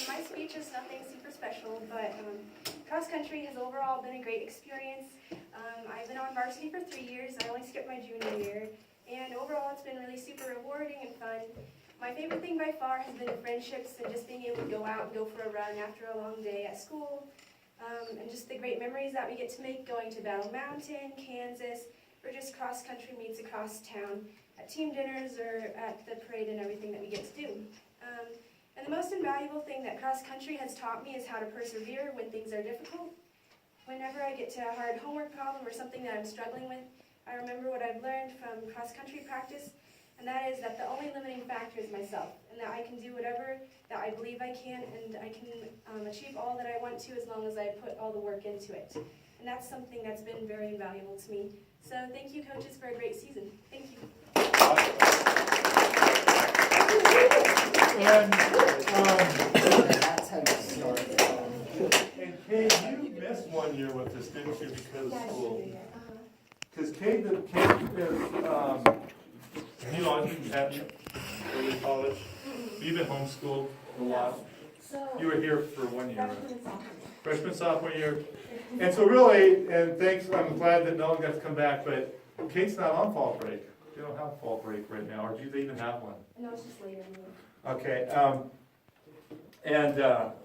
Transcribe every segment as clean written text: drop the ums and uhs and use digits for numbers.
My speech is nothing super special, but cross country has overall been a great experience. I've been on varsity for 3 years. I only skipped my junior year, and overall it's been really super rewarding and fun. My favorite thing by far has been the friendships and just being able to go out and go for a run after a long day at school, and just the great memories that we get to make going to Battle Mountain, Kansas, or just cross country meets across town at team dinners or at the parade and everything that we get to do. And the most invaluable thing that cross country has taught me is how to persevere when things are difficult. Whenever I get to a hard homework problem or something that I'm struggling with, I remember what I've learned from cross country practice, and that is that the only limiting factor is myself, and that I can do whatever that I believe I can, and I can achieve all that I want to as long as I put all the work into it. And that's something that's been very invaluable to me. So thank you, coaches, for a great season. Thank you. And, That's how you start. and Kate, you missed 1 year with us, didn't you, because of school? Because Kate is, you know, at early college, you've been homeschooled a lot. You were here for 1 year, right? Freshman, sophomore year. And so really, and thanks, I'm glad that no one got to come back, but Kate's not on fall break. They don't have fall break right now, or do they even have one? No, it's just later in the week. Okay,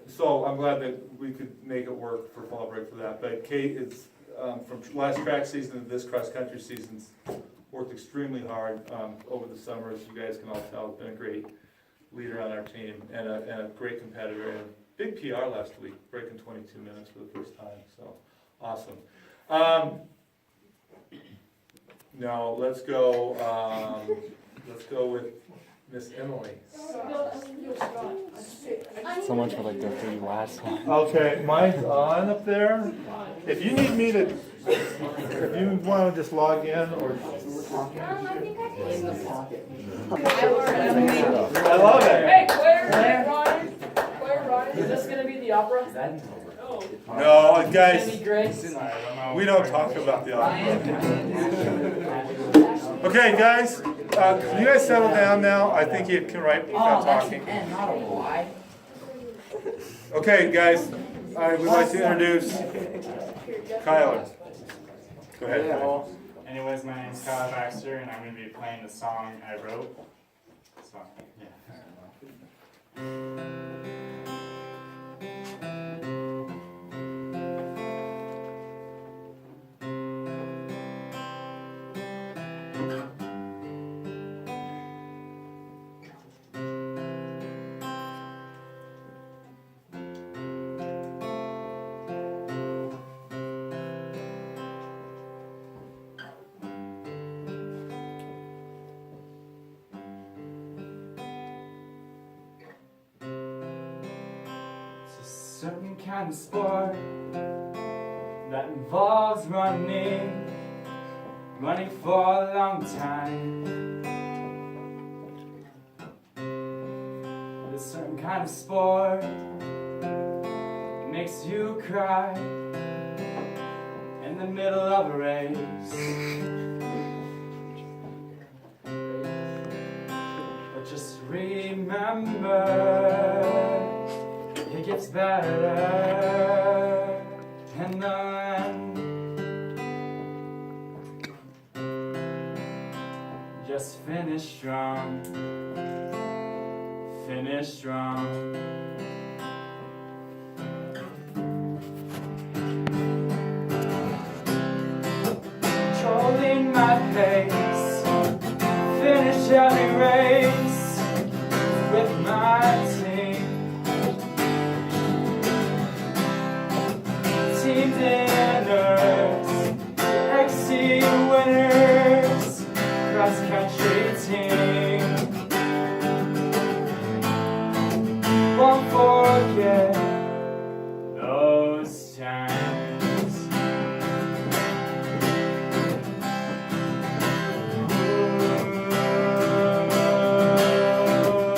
so I'm glad that we could make it work for fall break for that. But Kate is, from last track season to this cross-country season, worked extremely hard over the summer, as you guys can all tell. Been a great leader on our team and a great competitor. And big PR last week, breaking 22 minutes for the first time, so awesome. Now, let's go with Miss Emily. Someone should like go through your last one. Okay, mine's on up there. If you need me to, if you want to just log in or. In the pocket. I love it. Hey, Claire Ryan, is this gonna be the opera? No, guys, Andy Grace? we don't talk about the opera. Okay, guys, can you guys settle down now? I think you can write without talking. And not a Y. Okay, guys, I would like to introduce Kyler. Go ahead, Kyler. Anyways, my name's Kyle Baxter, and I'm going to be playing the song I wrote. So, yeah. Certain kind of sport that involves running for a long time. There's certain kind of sport that makes you cry in the middle of a race. But just remember, it gets better in the end. Just finish strong, finish strong. Controlling my pace, finish every race with my team. Team dinners, exceed winners, cross-country team. Won't forget those times. Ooh,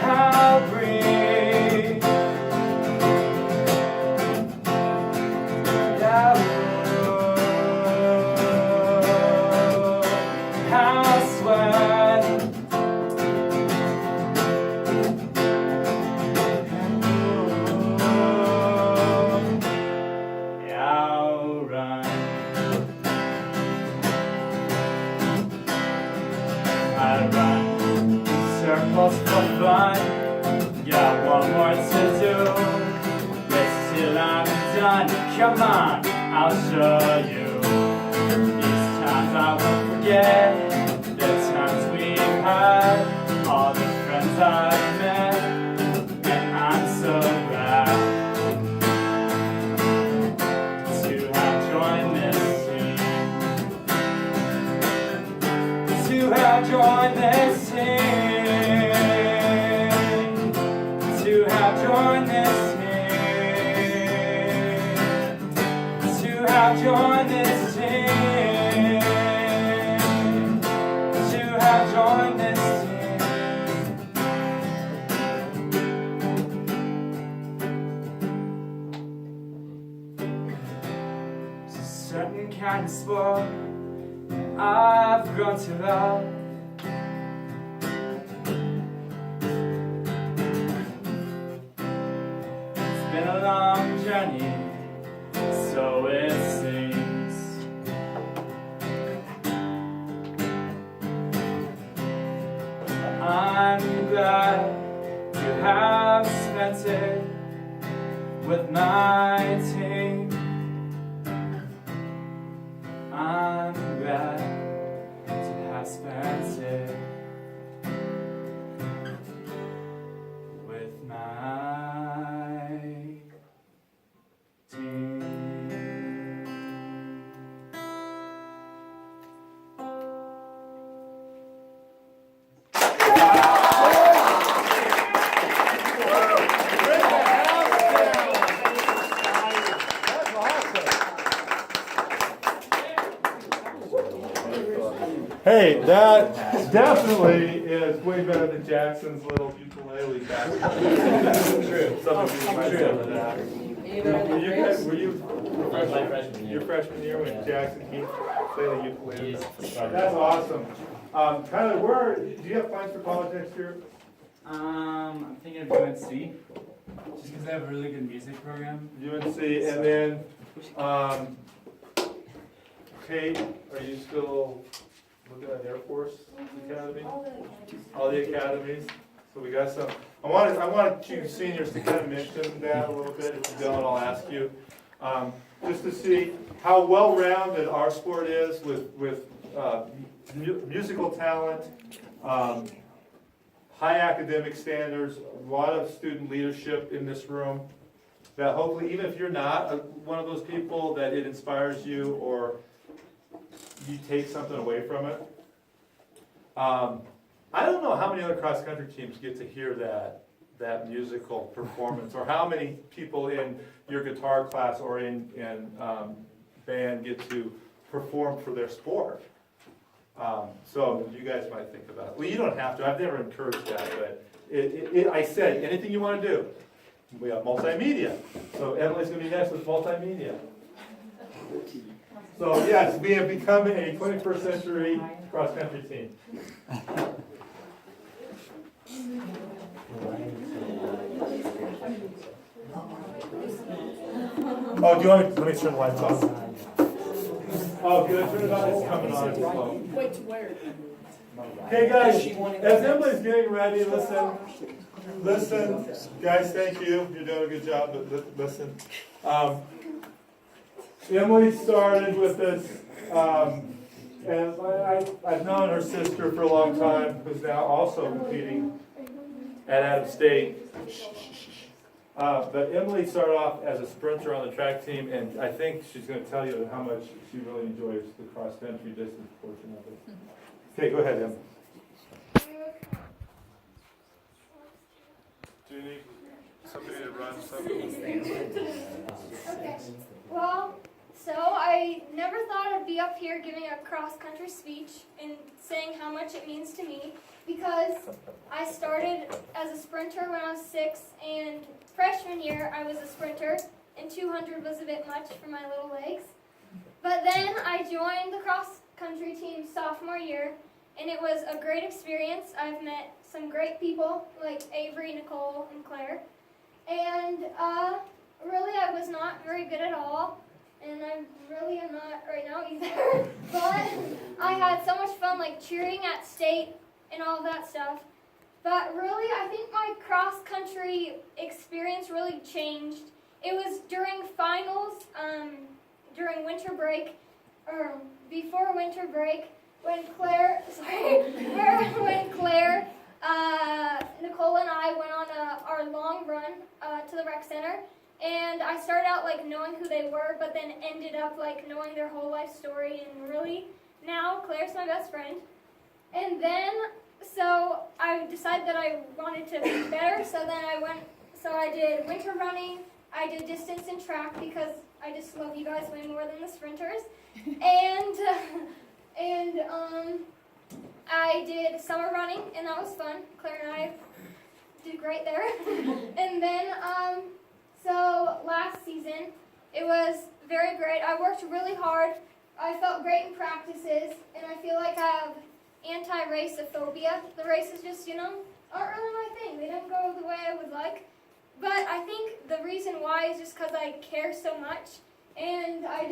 I'll breathe. I'll sweat. more to do. Wait till I'm done. Come on, I'll show you. These times I won't forget. The times we've had, all the friends I've met, and I'm so glad to have joined this team. To have joined this team. To have joined this team. To have joined this team. To have joined this team. It's a certain kind of sport I've grown to love. It's been a long journey, so it seems. I'm glad to have spent it with my team. I'm glad to have spent it with my team. Hey, that definitely is way better than Jackson's little ukulele back. True. Some of you might say that. Were you your freshman year when Jackson Keith played the ukulele? That's awesome. Tyler, do you have plans for college next year? I'm thinking of UNC, just because they have a really good music program. UNC, and then, Kate, are you still looking at Air Force Academy? All the academies. So we got some. I want you seniors to kind of mention that a little bit. If you don't, I'll ask you. Just to see how well-rounded our sport is with musical talent, high academic standards, a lot of student leadership in this room. That hopefully, even if you're not one of those people, that it inspires you or you take something away from it. I don't know how many other cross-country teams get to hear that musical performance, or how many people in your guitar class or in band get to perform for their sport. So you guys might think about it. Well, you don't have to. I've never encouraged that, but I said anything you want to do. We have multimedia. So Emily's going to be next with multimedia. So yes, we have become a 21st century cross-country team. Oh, do you want me, let me turn the lights off. Oh, good, turn it on, it's coming on. Wait, to where? Okay guys, as Emily's getting ready, listen, guys, thank you, you're doing a good job, but listen. Emily started with this, and I've known her sister for a long time, who's now also competing at Adams State. But Emily started off as a sprinter on the track team, and I think she's going to tell you how much she really enjoys the cross-country distance portion of it. Okay, go ahead, Em. Do you need somebody to run something? Okay. Well, so I never thought I'd be up here giving a cross-country speech and saying how much it means to me, because I started as a sprinter when I was 6, and freshman year I was a sprinter, and 200 was a bit much for my little legs. But then I joined the cross-country team sophomore year, and it was a great experience. I've met some great people like Avery, Nicole, and Claire. And really I was not very good at all, and I really am not right now either. But I had so much fun like cheering at state and all that stuff. But really I think my cross-country experience really changed. It was during finals, during winter break, or before winter break, when Claire, Nicole and I went on our long run to the rec center, and I started out like knowing who they were, but then ended up like knowing their whole life story, and really now Claire's my best friend. And then so I decided that I wanted to be better, so then I did winter running, I did distance and track because I just love you guys way more than the sprinters, and I did summer running, and that was fun. Claire and I did great there. And then, so last season, it was very great. I worked really hard. I felt great in practices, and I feel like I have anti-raceophobia. The races just, aren't really my thing. They don't go the way I would like. But I think the reason why is just because I care so much, and I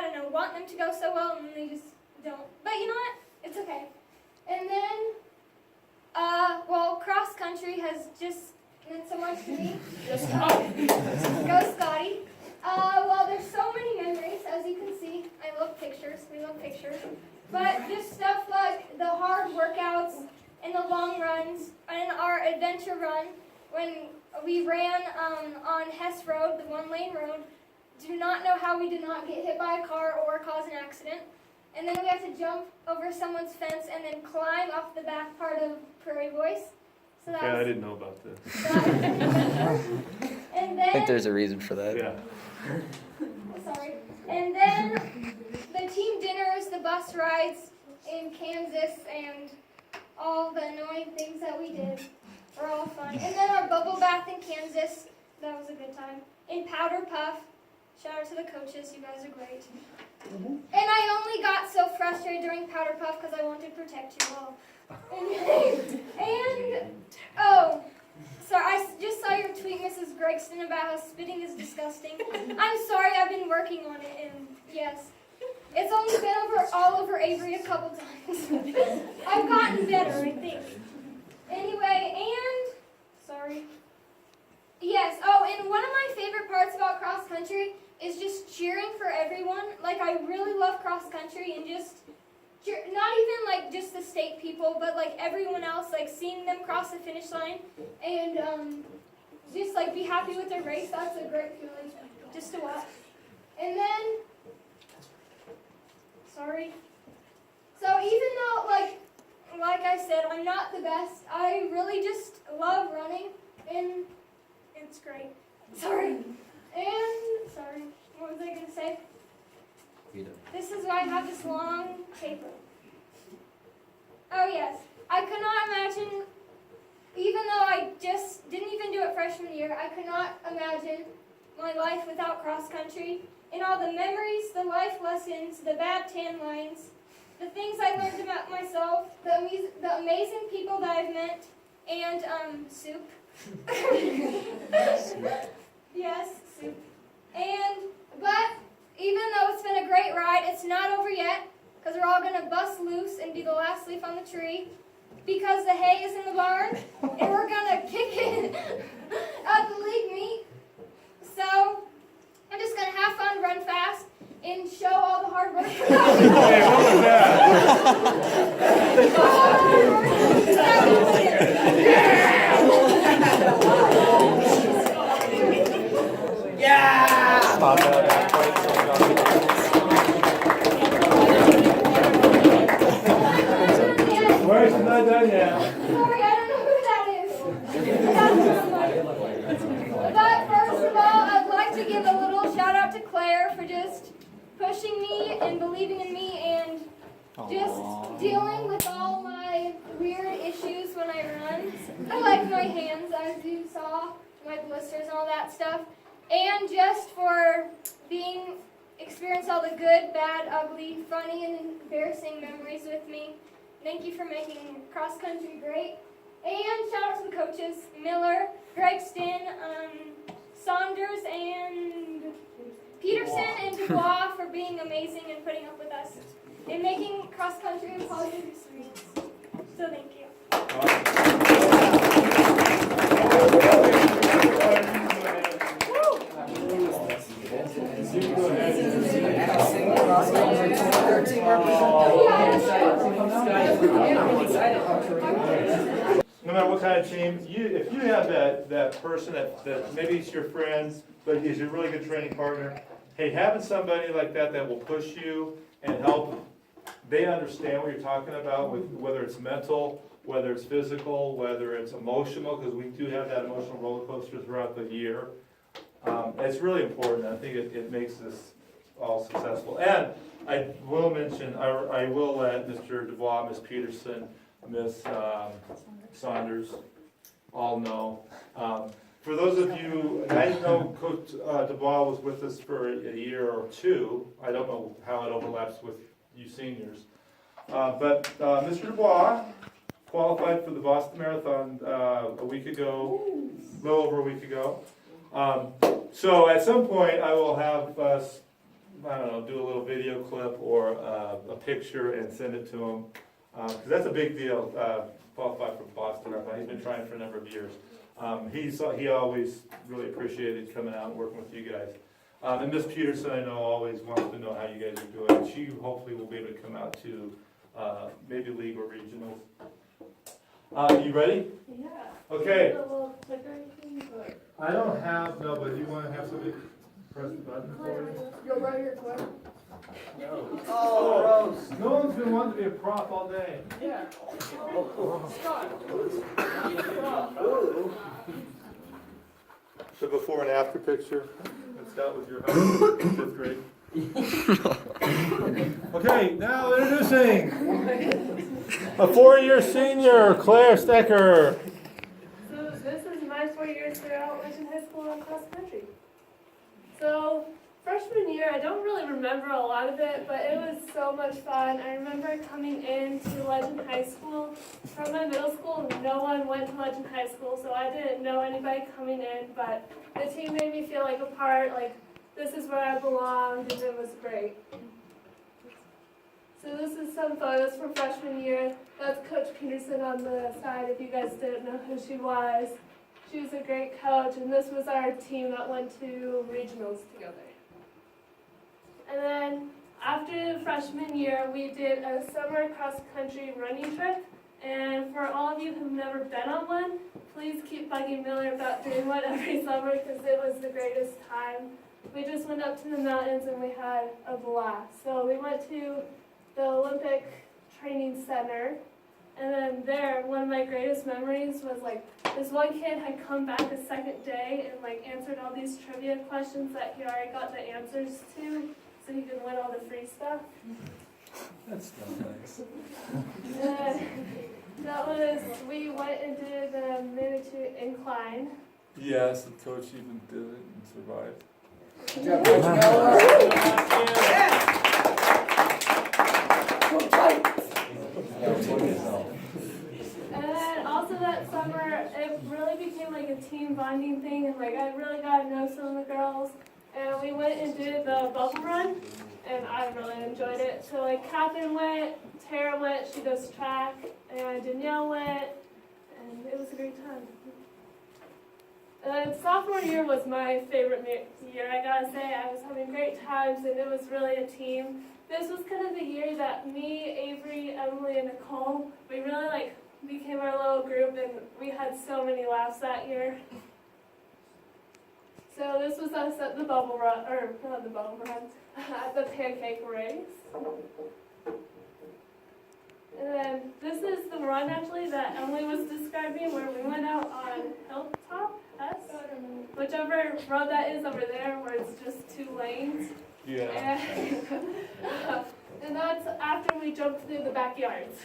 don't know, want them to go so well, and they just don't. But you know what? It's okay. And then, cross country has just meant so much to me. Just go. Go Scotty. There's so many memories, as you can see. I love pictures. We love pictures. But just stuff like the hard workouts and the long runs and our adventure run when we ran on Hess Road, the one-lane road. Do not know how we did not get hit by a car or cause an accident. And then we had to jump over someone's fence and then climb off the back part of Prairie Voice. So that I was, didn't know about this. and I think then, there's a reason for that. Yeah. sorry. And then the team dinners, the bus rides in Kansas, and all the annoying things that we did were all fun. And then our bubble bath in Kansas, that was a good time. In Powder Puff, shout out to the coaches, you guys are great. And I only got so frustrated during Powder Puff because I wanted to protect you all. Oh, sorry, I just saw your tweet, Mrs. Gregston, about how spitting is disgusting. I'm sorry, I've been working on it, and yes. It's only been all over Avery a couple times. I've gotten better, I think. Anyway, and, sorry. Yes, and one of my favorite parts about cross country is just cheering for everyone. Like, I really love cross country and just, not even like just the state people, but like everyone else, like seeing them cross the finish line and just like be happy with their race. That's a great feeling just to watch. And then, sorry. So even though, like I said, I'm not the best, I really just love running, and it's great. Sorry. And, sorry, what was I going to say? This is why I have this long paper. Oh yes, I could not imagine, even though I just didn't even do it freshman year, I could not imagine my life without cross country, and all the memories, the life lessons, the bad tan lines, the things I learned about myself, the amazing people that I've met, and soup. Yes, soup. But even though it's been a great ride, it's not over yet, because we're all going to bust loose and be the last leaf on the tree, because the hay is in the barn, and we're going to kick it at the league meet. So I'm just going to have fun, run fast, and show all the hard work. Hey, what was Where's the not done yet? Sorry, I don't know who that is. But first of all, I'd like to give a little shout out to Claire for just pushing me and believing in me and just dealing with all my weird issues when I run. I like my hands, as you saw, my blisters and all that stuff. And just for experience all the good, bad, ugly, funny, and embarrassing memories with me. Thank you for making cross country great. And shout out to the coaches, Miller, Gregston, Saunders, and Peterson, and Dubois for being amazing and putting up with us and making cross country a positive experience. So thank you. person that maybe he's your friend, but he's a really good training partner. Hey, having somebody like that will push you and help, they understand what you're talking about, with whether it's mental, whether it's physical, whether it's emotional, because we do have that emotional roller coaster throughout the year. It's really important. I think it makes this all successful. And I will mention, I will let Mr. Dubois, Ms. Peterson, Ms. Saunders all know. For those of you, and I know Coach Dubois was with us for a year or two. I don't know how it overlaps with you seniors. But Mr. Dubois qualified for the Boston Marathon a week ago, a little over a week ago. So at some point I will have us, I don't know, do a little video clip or a picture and send it to him. Because that's a big deal, qualify for Boston Marathon. He's been trying for a number of years. He always really appreciated coming out and working with you guys. And Miss Peterson, I know, always wants to know how you guys are doing. She hopefully will be able to come out to maybe league or regionals. You ready? Yeah. Okay. A little click or anything, or- I don't have, no, but you want to have somebody press the button for you? Go right here, Claire. Oh, gross. No one's been wanting to be a prop all day. Yeah. Scott. The before and after picture. That was your husband in 5th grade. Okay, now introducing a 4-year senior, Claire Stecker. So this is my 4 years throughout Legend High School and cross country. So freshman year, I don't really remember a lot of it, but it was so much fun. I remember coming into Legend High School. From my middle school, no one went to Legend High School, so I didn't know anybody coming in, but the team made me feel like a part, like this is where I belonged, and it was great. So this is some photos from freshman year. That's Coach Peterson on the side, if you guys didn't know who she was. She was a great coach, and this was our team that went to regionals together. And then after freshman year, we did a summer cross-country running trip. And for all of you who've never been on one, please keep bugging Miller about doing one every summer because it was the greatest time. We just went up to the mountains and we had a blast. So we went to the Olympic Training Center. And then there, one of my greatest memories was like, this one kid had come back a second day and like answered all these trivia questions that he already got the answers to, so he could win all the free stuff. That's not nice. That was, we went and did the Manitou Incline. Yes, the coach even did it and survived. Good job, Coach Miller. And then also that summer, it really became like a team bonding thing, and like I really got to know some of the girls. And we went and did the bubble run, and I really enjoyed it. So like Catherine went, Tara went, she does track, and Danielle went, and it was a great time. And sophomore year was my favorite year, I gotta say. I was having great times, and it was really a team. This was kind of the year that me, Avery, Emily, and Nicole, we really like became our little group, and we had so many laughs that year. So this was us at the bubble run, or not the bubble run, at the pancake race. And then this is the run actually that Emily was describing, where we went out on Hilltop, whichever road that is over there, where it's just 2 lanes. Yeah. And that's after we jumped through the backyards.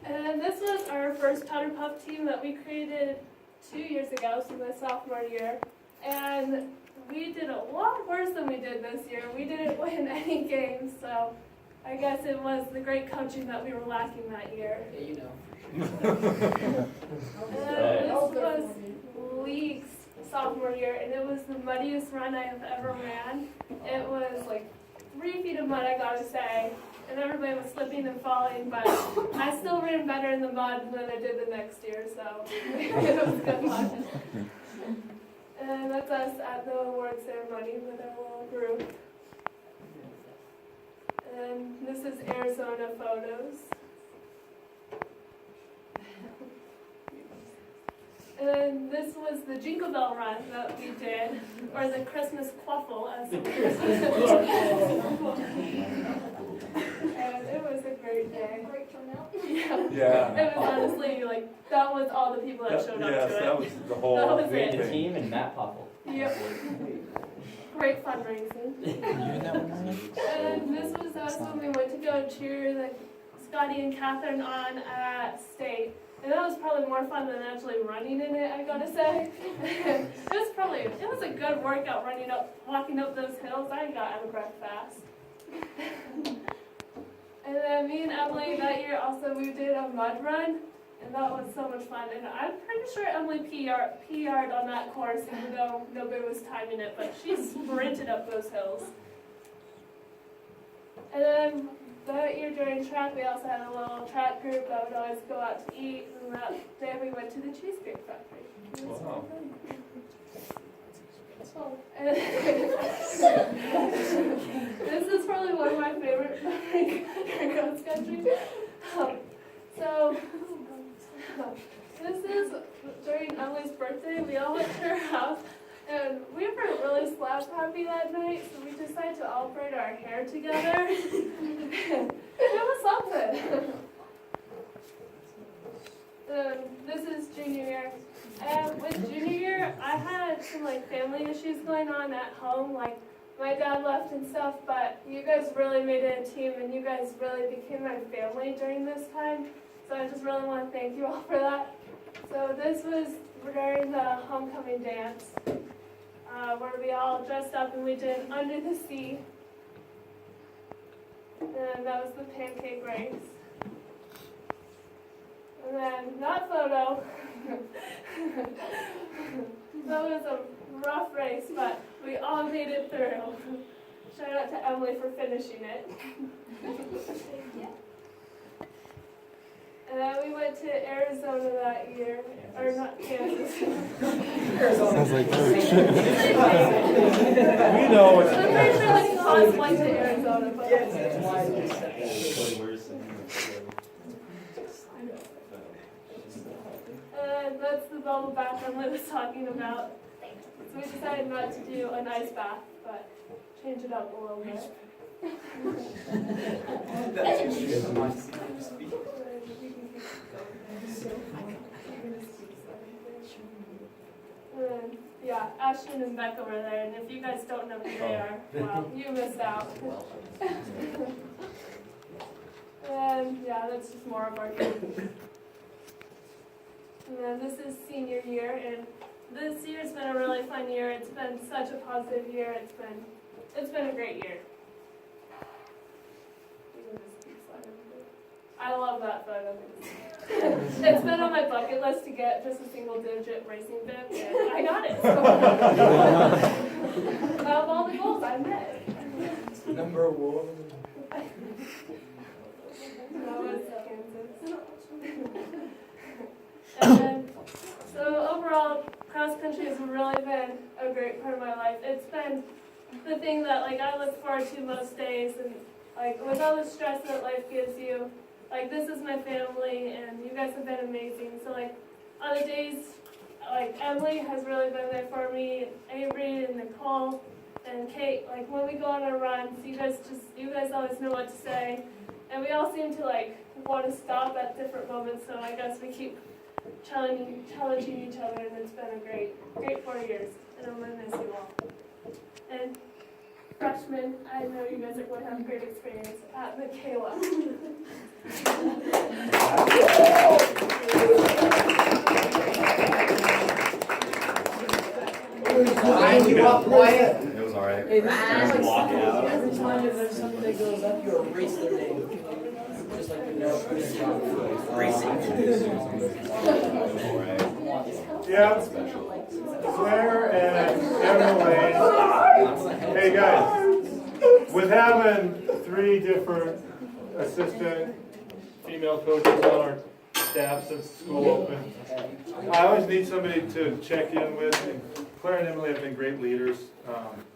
And then this was our first Powder Puff team that we created 2 years ago, so my sophomore year. And we did a lot worse than we did this year. We didn't win any games, so I guess it was the great coaching that we were lacking that year. Yeah, you know. This was League's sophomore year, and it was the muddiest run I have ever ran. It was like 3 feet of mud, I gotta say, and everybody was slipping and falling, but I still ran better in the mud than I did the next year, so it was good luck. And that's us at the award ceremony with our little group. And this is Arizona photos. And then this was the Jingle Bell Run that we did, or the Christmas Quaffle, as some and it was a great day. Great turnout. Yeah. Yeah. It was honestly, like, that was all the people that showed up Yes, to it. that was the whole That was We had the thing. team and Matt Poffel. Yep. Great fundraising. And this was us when we went to go cheer the Scotty and Catherine on at State. And that was probably more fun than actually running in it, I gotta say. It was a good workout walking up those hills. I got out of breath fast. And then me and Emily that year also, we did a mud run. And that was so much fun. And I'm pretty sure Emily PR'd on that course, even though nobody was timing it, but she sprinted up those hills. And then that year during track, we also had a little track group that would always go out to eat. And that day we went to the Cheesecake Factory. It was Wow. fun. And this is probably one of my favorite memories during cross country. So, this is during Emily's birthday. We all went to her house, and we weren't really slap happy that night, so we decided to all braid our hair together. It was something. This is junior year. And with junior year, I had some family issues going on at home, like my dad left and stuff, but you guys really made it a team, and you guys really became my family during this time. So I just really want to thank you all for that. So this was during the homecoming dance, where we all dressed up and we did Under the Sea. And that was the pancake race. And then that photo, that was a rough race, but we all made it through. Shout out to Emily for finishing it. And then we went to Arizona that year, or not Kansas. Sounds like church. We know what I'm pretty sure Cos went to Arizona, but that's the bubble bath Emily was talking about. So we decided not to do an ice bath, but change it up a little bit. Yeah, Ashton and Becca were there, and if you guys don't know who they are, well, you missed out. And yeah, that's just more of our group. And then this is senior year, and this year's been a really fun year. It's been such a positive year. It's been a great year. I love that photo. It's been on my bucket list to get just a single-digit racing bib, and I got it. Out of all the goals I met. Number one. That was Kansas. And then, so overall, cross country has really been a great part of my life. It's been the thing that I look forward to most days, and with all the stress that life gives you, this is my family, and you guys have been amazing. So on the days, Emily has really been there for me, and Avery and Nicole and Kate. When we go on our runs, you guys always know what to say, and we all seem to want to stop at different moments. So I guess we keep challenging each other, and it's been a great 4 years, and I'm gonna miss you all. And freshmen, I know you guys are going to have a great experience at Michaela. Line you up, Wyatt. It was alright. Hey, Just walk out. every time there's something that goes up, you erase their name. Just like the Yeah. Claire and Emily. Hey guys, with having 3 different assistant female coaches on our staff since school opened, I always need somebody to check in with. And Claire and Emily have been great leaders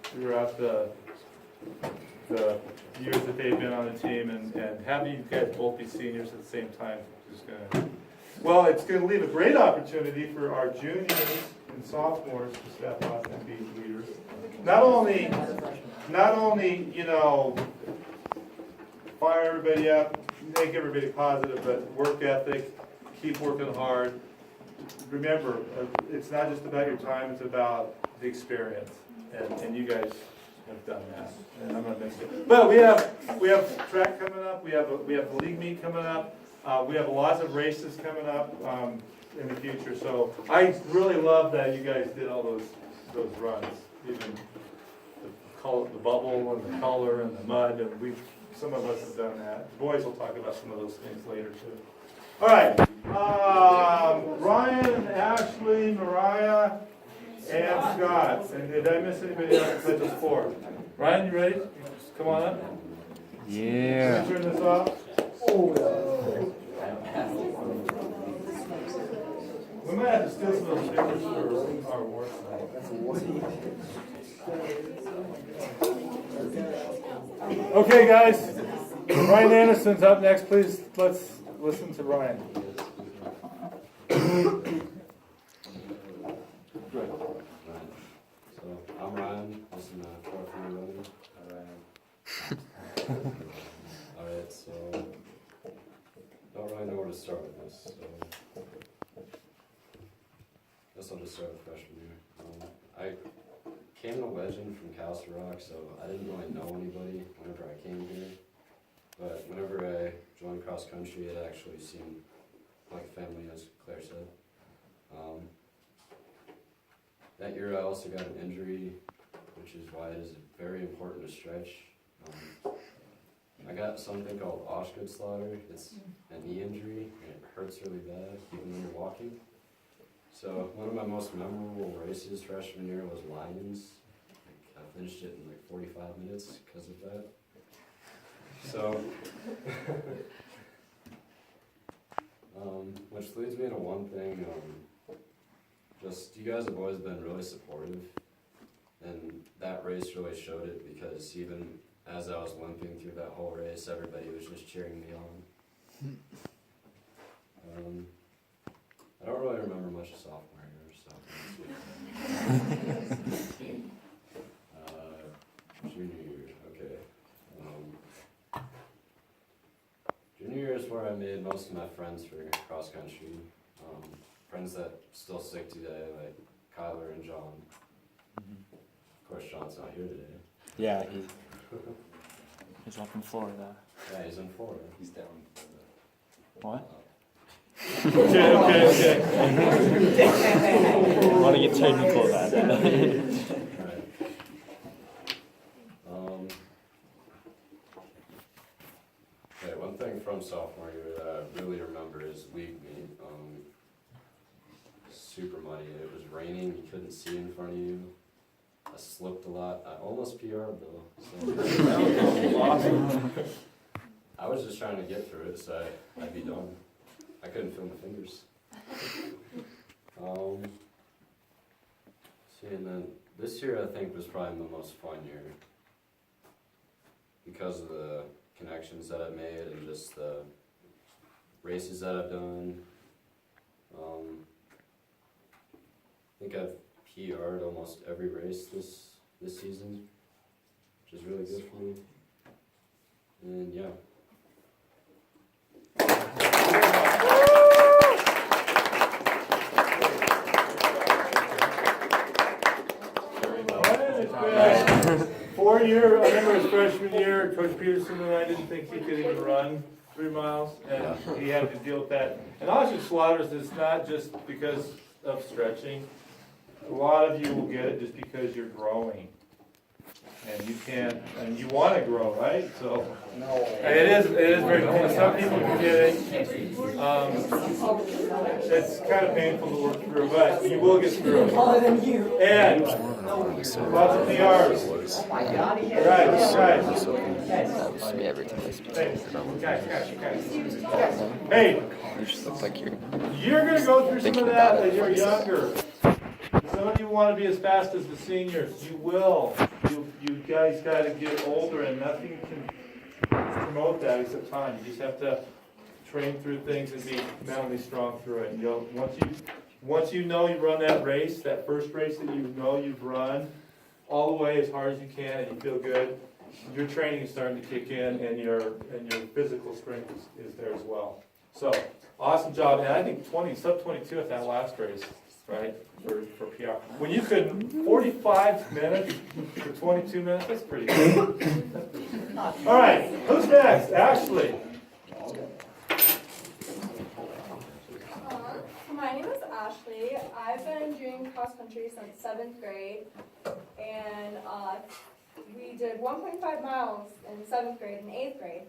throughout the years that they've been on the team, and having you guys both be seniors at the same time is Well, it's gonna leave a great opportunity for our juniors and sophomores to step up and be leaders. Not only, you know, fire everybody up, make everybody positive, but work ethic, keep working hard. Remember, it's not just about your time, it's about the experience, and you guys have done that, and I'm gonna miss it. But we have track coming up, we have the league meet coming up, we have lots of races coming up, in the future, so I really love that you guys did all those runs, even the bubble and the color and the mud, and some of us have done that. The boys will talk about some of those things later too. All right, Ryan, Ashley, Mariah, and Scott. And did I miss anybody else that was four? Ryan, you ready? Come on up. Yeah. Can you turn this off? We might have to steal some of those stickers for our work. Okay, guys. Ryan Anderson's up next. Please, let's listen to Ryan. So, I'm Ryan, this is my fourth year running. Alright, so, don't really know where to start with this, so, guess I'll just start with freshman year. I came to Legend from Castle Rock, so I didn't really know anybody whenever I came here. But whenever I joined cross country, it actually seemed like family, as Claire said. That year I also got an injury, which is why it is very important to stretch. I got something called Osgood-Slaughter. It's a knee injury, and it hurts really bad, even when you're walking. So one of my most memorable races freshman year was Lions. I finished it in like 45 minutes because of that. So, which leads me to one thing, just you guys have always been really supportive, and that race really showed it, because even as I was limping through that whole race, everybody was just cheering me on. I don't really remember much of sophomore year, so. Junior year, okay. Junior year is where I made most of my friends for cross country. Friends that still stick today, like Kyler and John. Of course, John's not here today. Yeah, he's up in Florida. Yeah, he's in Florida. He's down. What? Okay. I want to get technical about that. Right. Okay, one thing from sophomore year that I really remember is league meet. Super muddy. It was raining. You couldn't see in front of you. I slipped a lot. I almost PR'd though. So that was awesome. I was just trying to get through it, so I'd be done. I couldn't feel my fingers. See, and then this year I think was probably the most fun year, because of the connections that I've made and just the races that I've done. I think I've PR'd almost every race this season, which is really good for me. And yeah. I remember his freshman year, Coach Peterson and I didn't think he could even run 3 miles, and he had to deal with that. And Osgood-Slaughter's is not just because of stretching. A lot of you will get it just because you're growing. And you can't, and you want to grow, right? So, it is very cool. Some people can get it. It's kind of painful to work through, but you will get through it. And lots of PRs. Right. That was me every time I speak. Hey, You just look like you're going to go through some of that as you're younger. Some of you want to be as fast as the seniors. You will. You guys got to get older, and nothing can promote that except time. You just have to train through things and be mentally strong through it. You'll, once you know you've run that race, that first race that you know you've run, all the way as hard as you can and you feel good, your training is starting to kick in and your physical strength is there as well. So, awesome job, and I think sub 22 at that last race, right, for PR. When you could, 45 minutes for 22 minutes, that's pretty good. All right, who's next? Ashley. My name is Ashley. I've been doing cross country since 7th grade, and we did 1.5 miles in 7th grade and 8th grade.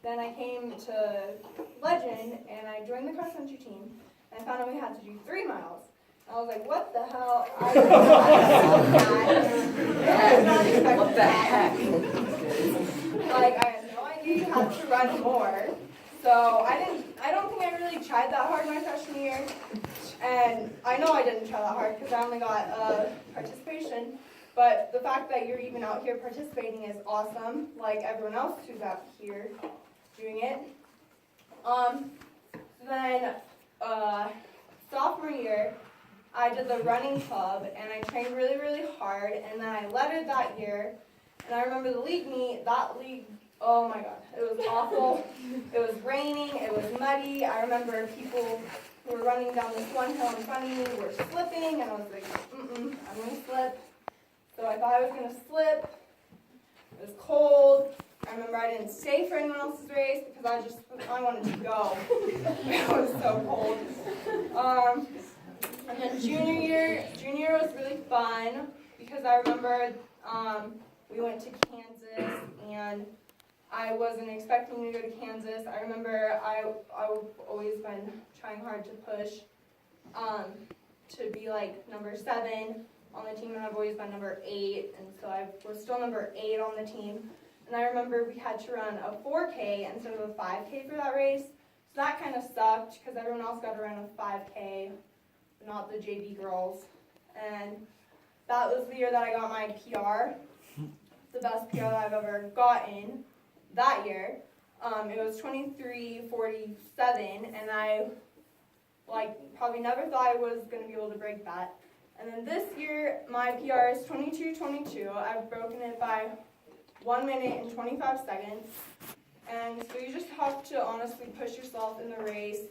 Then I came to Legend, and I joined the cross country team, and I found out we had to do 3 miles. I was like, what the hell? I did not expect What the heck? Like, I had no idea you had to run more. So I don't think I really tried that hard my freshman year. And I know I didn't try that hard because I only got participation. But the fact that you're even out here participating is awesome, like everyone else who's out here doing it. Then sophomore year, I did the running club, and I trained really, really hard, and then I lettered that year. And I remember the league meet, that league, oh my god, it was awful. It was raining, it was muddy. I remember people who were running down this one hill in front of me were slipping, and I was like, I'm gonna slip. So I thought I was gonna slip. It was cold. I remember I didn't stay for anyone else's race because I wanted to go. It was so cold. And then junior year was really fun because I remember we went to Kansas, and I wasn't expecting to go to Kansas. I remember I've always been trying hard to push to be like number 7 on the team, and I've always been number 8, and so I was still number 8 on the team. And I remember we had to run a 4K instead of a 5K for that race, so that kind of sucked because everyone else got to run a 5K, but not the JV girls. And that was the year that I got my PR, the best PR that I've ever gotten that year. It was 23:47, and I probably never thought I was going to be able to break that. And then this year, my PR is 22:22. I've broken it by 1 minute and 25 seconds. And so you just have to honestly push yourself in the race.